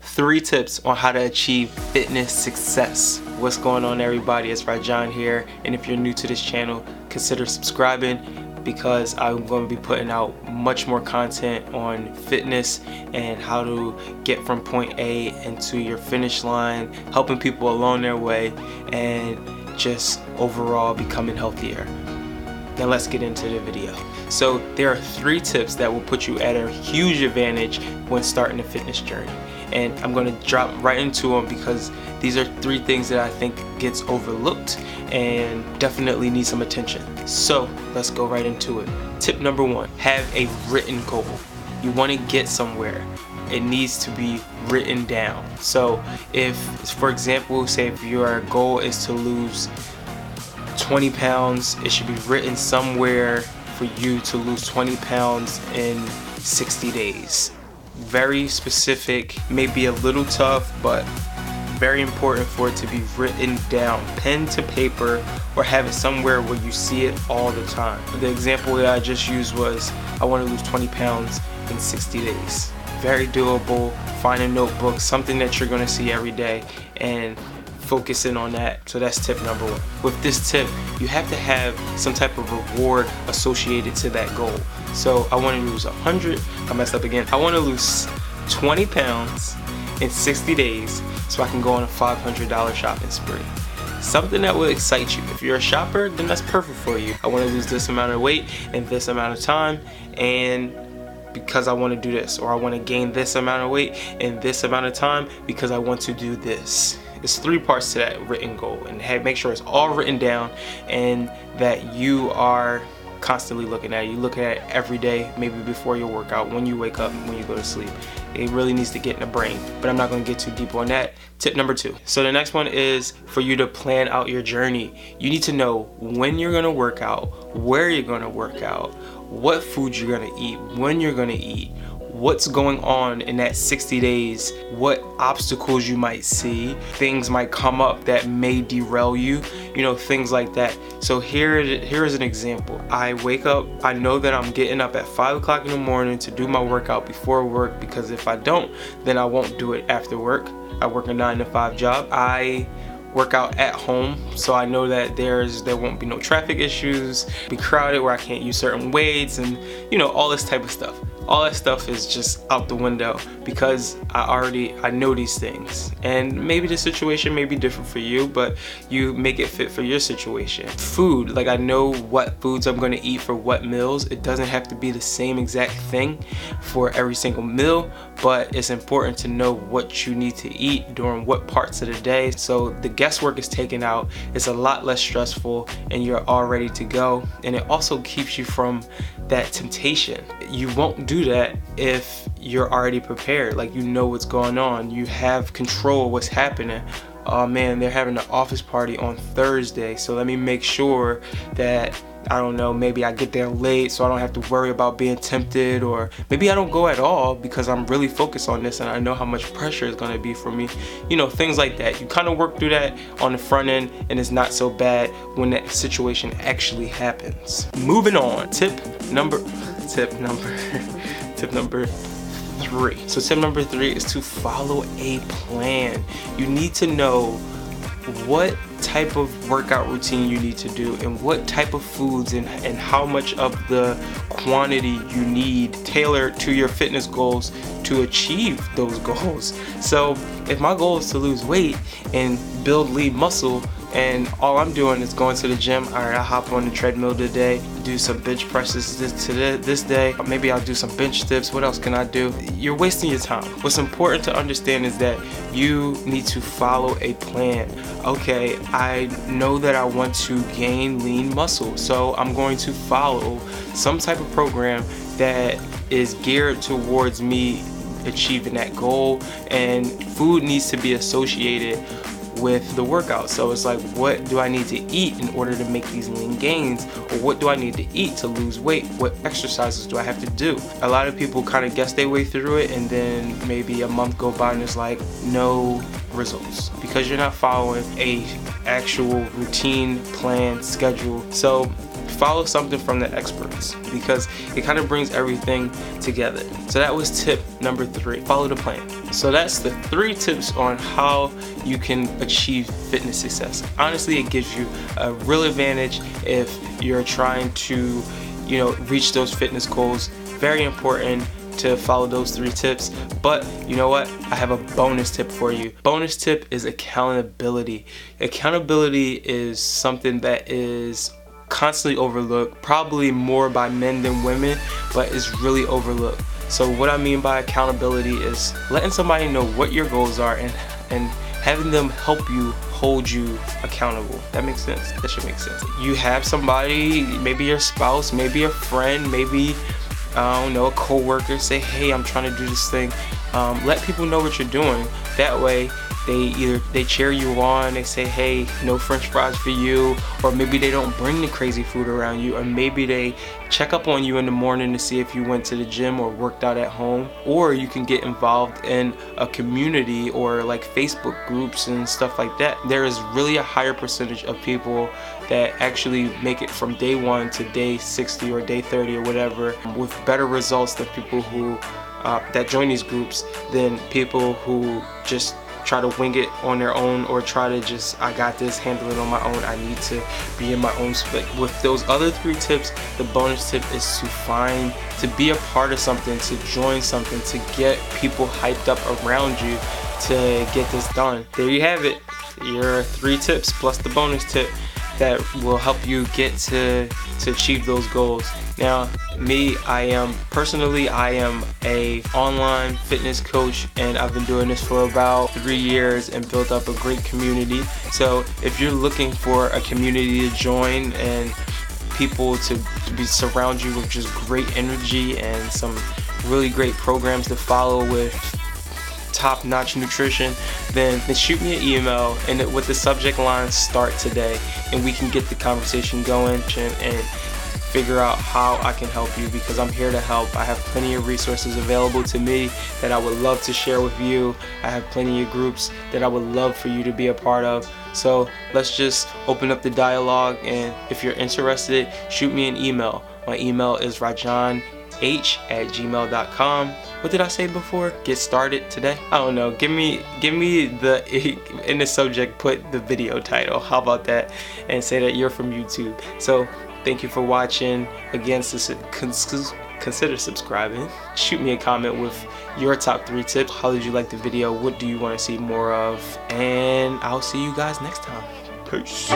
3 tips on how to achieve fitness success. What's going on, everybody? It's Rajan here, and if you're new to this channel, consider subscribing because I'm going to be putting out much more content on fitness and how to get from point A into your finish line, helping people along their way, and just overall becoming healthier. Now let's get into the video. So there are 3 tips that will put you at a huge advantage when starting a fitness journey. And I'm going to drop right into them because these are 3 things that I think gets overlooked and definitely need some attention. So let's go right into it. Tip number 1, have a written goal. You want to get somewhere. It needs to be written down. So if, for example, say if your goal is to lose 20 pounds, it should be written somewhere for you to lose 20 pounds in 60 days. Very specific, maybe a little tough, but very important for it to be written down, pen to paper, or have it somewhere where you see it all the time. The example that I just used was I want to lose 20 pounds in 60 days. Very doable. Find a notebook, something that you're going to see every day, and focusing on that. So that's tip number 1. With this tip, you have to have some type of reward associated to that goal. So I want to lose 100, I messed up again. I want to lose 20 pounds in 60 days so I can go on a $500 shopping spree. Something that will excite you. If you're a shopper, then that's perfect for you. I want to lose this amount of weight in this amount of time, and because I want to do this, or I want to gain this amount of weight in this amount of time because I want to do this. It's 3 parts to that written goal, and make sure it's all written down and that you are constantly looking at it. You look at it every day, maybe before your workout, when you wake up, when you go to sleep. It really needs to get in the brain, but I'm not going to get too deep on that. Tip number 2. So the next one is for you to plan out your journey. You need to know when you're going to work out, where you're going to work out, what food you're going to eat, when you're going to eat, what's going on in that 60 days, what obstacles you might see, things might come up that may derail you, things like that. So here is an example. I wake up, I know that I'm getting up at 5 o'clock in the morning to do my workout before work, because if I don't, then I won't do it after work. I work a 9 to 5 job. I work out at home, so I know that there won't be no traffic issues, be crowded where I can't use certain weights, and all this type of stuff. All that stuff is just out the window because I know these things. And maybe the situation may be different for you, but you make it fit for your situation. Food, like I know what foods I'm gonna eat for what meals. It doesn't have to be the same exact thing for every single meal, but it's important to know what you need to eat during what parts of the day. So the guesswork is taken out, it's a lot less stressful, and you're all ready to go. And it also keeps you from that temptation. You won't do that if you're already prepared, like you know what's going on, you have control of what's happening. Oh man, they're having an office party on Thursday, so let me make sure that, I don't know, maybe I get there late so I don't have to worry about being tempted, or maybe I don't go at all because I'm really focused on this and I know how much pressure it's going to be for me. Things like that. You kind of work through that on the front end, and it's not so bad when that situation actually happens. Moving on, tip number 3. So tip number 3 is to follow a plan. You need to know what type of workout routine you need to do, and what type of foods and how much of the quantity you need tailored to your fitness goals to achieve those goals. So if my goal is to lose weight and build lean muscle, and all I'm doing is going to the gym, all right, I'll hop on the treadmill today, do some bench presses this day, maybe I'll do some bench dips, what else can I do? You're wasting your time. What's important to understand is that you need to follow a plan. Okay, I know that I want to gain lean muscle, so I'm going to follow some type of program that is geared towards me achieving that goal, and food needs to be associated with the workout. So it's like, what do I need to eat in order to make these lean gains, or what do I need to eat to lose weight? What exercises do I have to do? A lot of people kind of guess their way through it, and then maybe a month go by and it's like no results because you're not following a actual routine, plan, schedule. So follow something from the experts because it kind of brings everything together. So that was tip number 3, follow the plan. So that's the 3 tips on how you can achieve fitness success. Honestly, it gives you a real advantage if you're trying to, reach those fitness goals. Very important to follow those 3 tips. But you know what? I have a bonus tip for you. Bonus tip is accountability. Accountability is something that is constantly overlooked, probably more by men than women, but is really overlooked. So what I mean by accountability is letting somebody know what your goals are and having them help you hold you accountable. That makes sense? That should make sense. You have somebody, maybe your spouse, maybe a friend, maybe a co-worker, say, hey, I'm trying to do this thing. Let people know what you're doing. That way they cheer you on, they say, hey, no french fries for you, or maybe they don't bring the crazy food around you, or maybe they check up on you in the morning to see if you went to the gym or worked out at home. Or you can get involved in a community or like Facebook groups and stuff like that. There is really a higher percentage of people that actually make it from day 1 to day 60 or day 30 or whatever with better results than people who that join these groups than people who just try to wing it on their own, or try to just, I got this, handle it on my own, I need to be in my own split. With those other 3 tips, the bonus tip is to be a part of something, to join something, to get people hyped up around you to get this done. There you have it, your 3 tips plus the bonus tip that will help you get to achieve those goals. Now, I am a online fitness coach, and I've been doing this for about 3 years and built up a great community. So if you're looking for a community to join and people to surround you with just great energy and some really great programs to follow with top-notch nutrition, then shoot me an email and with the subject line "Start Today," and we can get the conversation going and figure out how I can help you, because I'm here to help. I have plenty of resources available to me that I would love to share with you. I have plenty of groups that I would love for you to be a part of. So let's just open up the dialogue, and if you're interested, shoot me an email. My email is rajanh@gmail.com. What did I say before? Get started today? I don't know. Give me in the subject, put the video title. How about that? And say that you're from YouTube. So thank you for watching. Again, consider subscribing. Shoot me a comment with your top 3 tips. How did you like the video? What do you want to see more of? And I'll see you guys next time. Peace.